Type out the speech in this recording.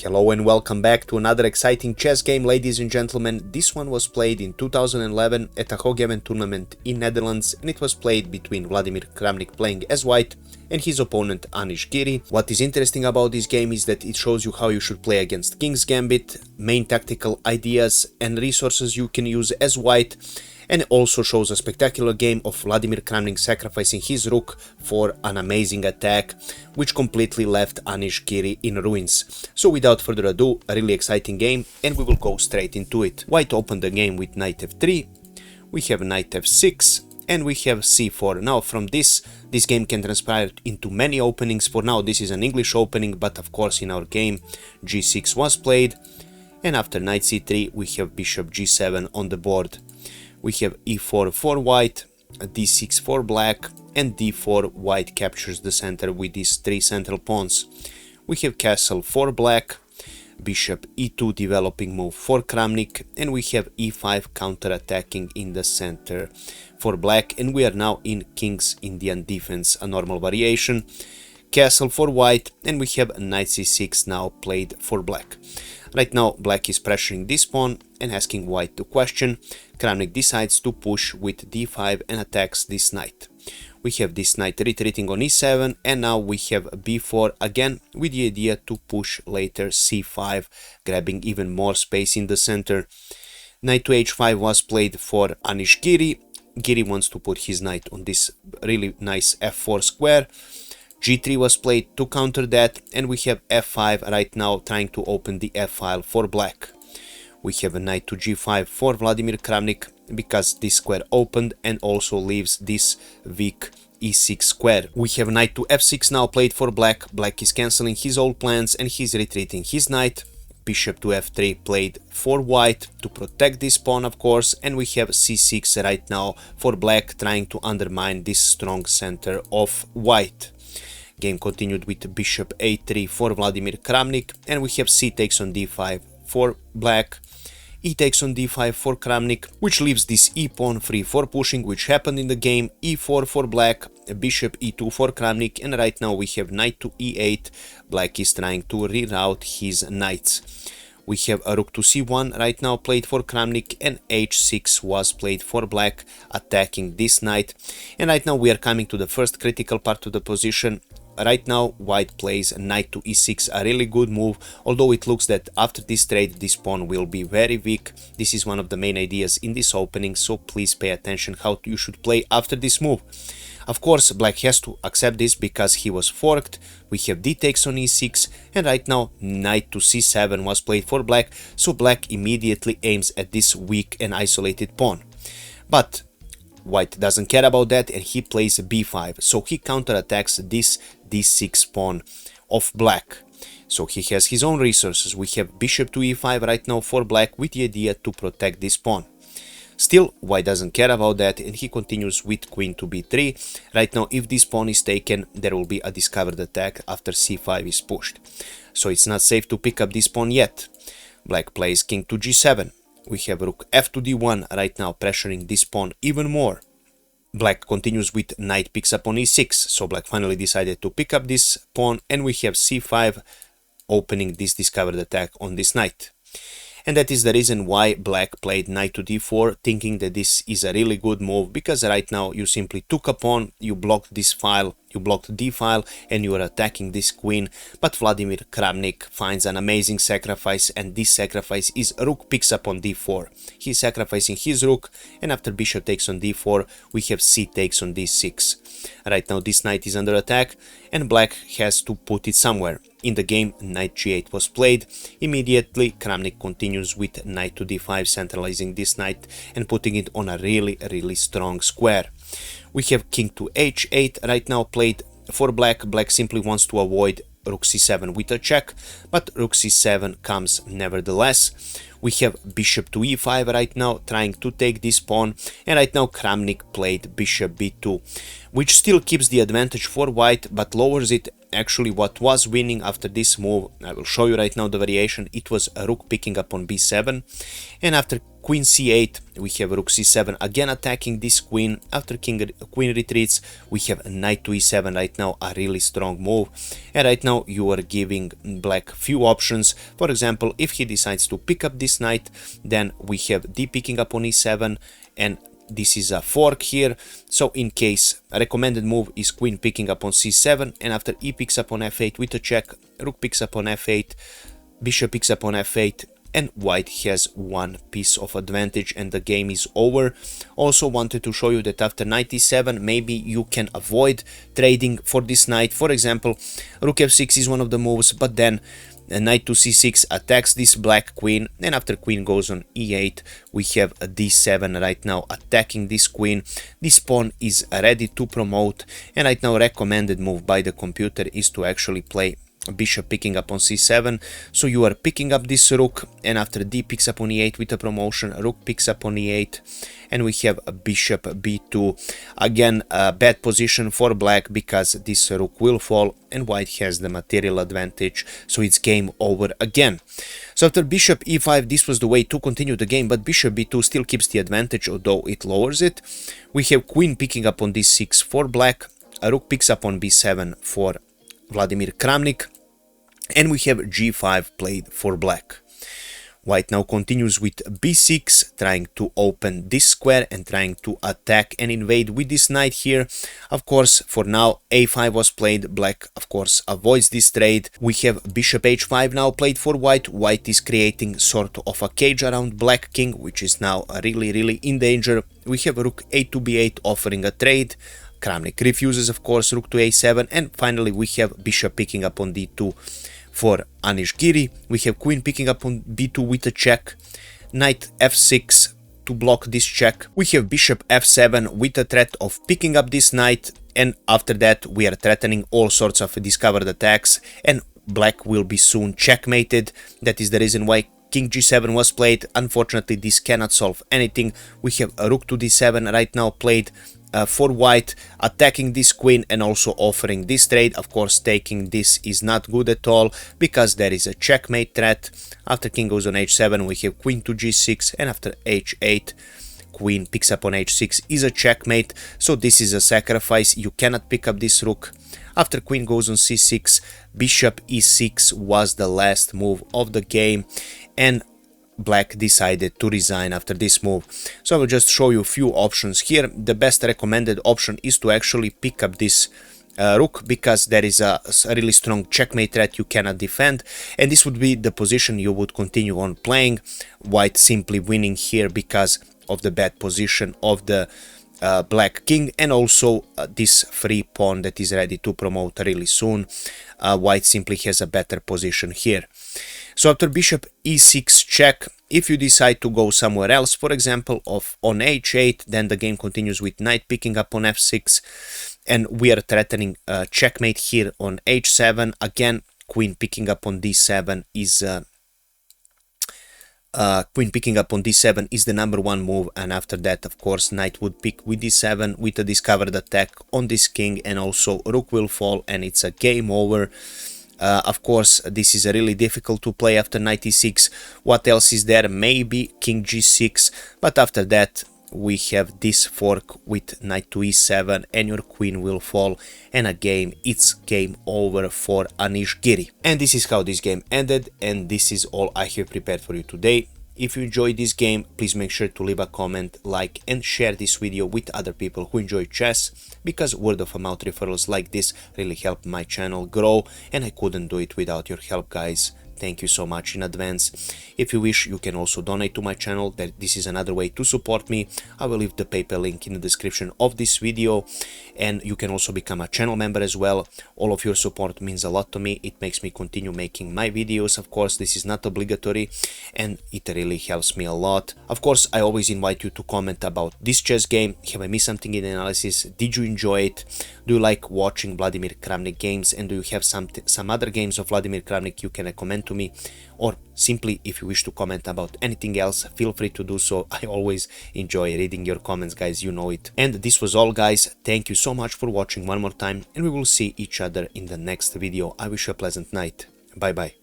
Hello and welcome back to another exciting chess game, ladies and gentlemen. This one was played in 2011 at a Hoogeveen tournament in Netherlands, and it was played between Vladimir Kramnik playing as white and his opponent Anish Giri. What is interesting about this game is that it shows you how you should play against King's Gambit, main tactical ideas and resources you can use as white, and also shows a spectacular game of Vladimir Kramnik sacrificing his rook for an amazing attack, which completely left Anish Giri in ruins. So without further ado, a really exciting game, and we will go straight into it. White opened the game with knight f3, we have knight f6, and we have c4. Now from this game can transpire into many openings. For now this is an English opening, but of course in our game g6 was played, and after knight c3 we have bishop g7 on the board. We have e4 for white, d6 for black, and d4 white captures the center with these three central pawns. We have castle for black, bishop e2 developing move for Kramnik, and we have e5 counter-attacking in the center for black, and we are now in King's Indian defense, a normal variation. Castle for white, and we have knight c6 now played for black. Right now black is pressuring this pawn and asking white to question. Kramnik decides to push with d5 and attacks this knight. We have this knight retreating on e7, and now we have b4 again with the idea to push later c5, grabbing even more space in the center. Knight to h5 was played for Anish Giri. Giri wants to put his knight on this really nice f4 square. g3 was played to counter that, and we have f5 right now trying to open the f-file for black. We have a knight to g5 for Vladimir Kramnik because this square opened and also leaves this weak e6 square. We have knight to f6 now played for black. Black is cancelling his old plans and he's retreating his knight. Bishop to f3 played for white to protect this pawn, of course, and we have c6 right now for black, trying to undermine this strong center of white. Game continued with bishop a3 for Vladimir Kramnik, and we have c takes on d5 for black, e takes on d5 for Kramnik, which leaves this e pawn free for pushing, which happened in the game. e4 for black, bishop e2 for Kramnik, and right now we have knight to e8. Black is trying to reroute his knights. We have a rook to c1 right now played for Kramnik, and h6 was played for black, attacking this knight. And right now we are coming to the first critical part of the position. Right now white plays knight to e6, a really good move, although it looks that after this trade this pawn will be very weak. This is one of the main ideas in this opening, so please pay attention how you should play after this move. Of course black has to accept this because he was forked. We have d takes on e6, and right now knight to c7 was played for black, so black immediately aims at this weak and isolated pawn. But white doesn't care about that and he plays b5, so he counterattacks this d6 pawn of black. So he has his own resources. We have bishop to e5 right now for black with the idea to protect this pawn. Still, white doesn't care about that and he continues with queen to b3. Right now if this pawn is taken, there will be a discovered attack after c5 is pushed. So it's not safe to pick up this pawn yet. Black plays king to g7. We have rook f to d1 right now, pressuring this pawn even more. Black continues with knight picks up on e6, so black finally decided to pick up this pawn, and we have c5 opening this discovered attack on this knight. And that is the reason why black played knight to d4, thinking that this is a really good move, because right now you simply took a pawn, you blocked this file, you blocked d file, and you are attacking this queen. But Vladimir Kramnik finds an amazing sacrifice, and this sacrifice is rook picks up on d4. He's sacrificing his rook, and after bishop takes on d4 we have c takes on d6. Right now this knight is under attack and black has to put it somewhere. In the game knight g8 was played. Immediately Kramnik continues with knight to d5, centralizing this knight and putting it on a really strong square. We have king to h8 right now played for black. Black simply wants to avoid rook c7 with a check, but rook c7 comes nevertheless. We have bishop to e5 right now, trying to take this pawn, and right now Kramnik played bishop b2, which still keeps the advantage for white but lowers it. Actually what was winning after this move, I will show you right now the variation, it was a rook picking up on b7, and after queen c8, we have rook c7, again attacking this queen. After queen retreats, we have knight to e7 right now, a really strong move. And right now you are giving black few options. For example, if he decides to pick up this knight, then we have d picking up on e7, and this is a fork here. So in case, a recommended move is queen picking up on c7, and after e picks up on f8 with a check, rook picks up on f8, bishop picks up on f8, and white has one piece of advantage and the game is over. Also wanted to show you that after knight e7, maybe you can avoid trading for this knight. For example, rook f6 is one of the moves, but then knight to c6 attacks this black queen, and after queen goes on e8, we have a d7 right now attacking this queen. This pawn is ready to promote, and right now recommended move by the computer is to actually play bishop picking up on c7. So you are picking up this rook, and after d picks up on e8 with a promotion, rook picks up on e8, and we have a bishop b2. Again, a bad position for black because this rook will fall and white has the material advantage, so it's game over again. So after bishop e5, this was the way to continue the game, but bishop b2 still keeps the advantage, although it lowers it. We have queen picking up on d6 for black, a rook picks up on b7 for Vladimir Kramnik, and we have g5 played for black. White now continues with b6, trying to open this square and trying to attack and invade with this knight here. Of course, for now, a5 was played. Black, of course, avoids this trade. We have bishop h5 now played for white. White is creating sort of a cage around black king, which is now really in danger. We have rook a to b8 offering a trade. Kramnik refuses, of course, rook to a7, and finally we have bishop picking up on d2 for Anish Giri. We have queen picking up on b2 with a check, knight f6 to block this check. We have bishop f7 with a threat of picking up this knight, and after that we are threatening all sorts of discovered attacks, and black will be soon checkmated. That is the reason why king g7 was played. Unfortunately, this cannot solve anything. We have a rook to d7 right now played for white, attacking this queen and also offering this trade. Of course, taking this is not good at all because there is a checkmate threat. After king goes on h7, we have queen to g6, and after h8, queen picks up on h6 is a checkmate. So this is a sacrifice. You cannot pick up this rook. After queen goes on c6, bishop e6 was the last move of the game, and black decided to resign after this move. So I will just show you a few options here. The best recommended option is to actually pick up this rook, because there is a really strong checkmate threat you cannot defend, and this would be the position you would continue on playing. White simply winning here because of the bad position of the black king, and also this free pawn that is ready to promote really soon. White simply has a better position here. So after bishop e6 check, if you decide to go somewhere else, for example on h8, then the game continues with knight picking up on f6, and we are threatening checkmate here on h7. Again, queen picking up on d7 is the number one move, and after that, of course, knight would pick with d7 with a discovered attack on this king, and also rook will fall and it's a game over. Of course, this is really difficult to play after knight e6. What else is there? Maybe king g6, but after that we have this fork with knight to e7 and your queen will fall, and again it's game over for Anish Giri. And this is how this game ended, and this is all I have prepared for you today. If you enjoyed this game, please make sure to leave a comment, like and share this video with other people who enjoy chess, because word of mouth referrals like this really help my channel grow, and I couldn't do it without your help, guys. Thank you so much in advance. If you wish, you can also donate to my channel. This is another way to support me. I will leave the PayPal link in the description of this video, and you can also become a channel member as well. All of your support means a lot to me. It makes me continue making my videos. Of course, this is not obligatory, and it really helps me a lot. Of course, I always invite you to comment about this chess game. Have I missed something in the analysis? Did you enjoy it? Do you like watching Vladimir Kramnik games, and do you have some other games of Vladimir Kramnik you can recommend to me? Or simply, if you wish to comment about anything else, feel free to do so. I always enjoy reading your comments, guys, you know it. And this was all, guys. Thank you so much for watching one more time, and we will see each other in the next video. I wish you a pleasant night. Bye bye.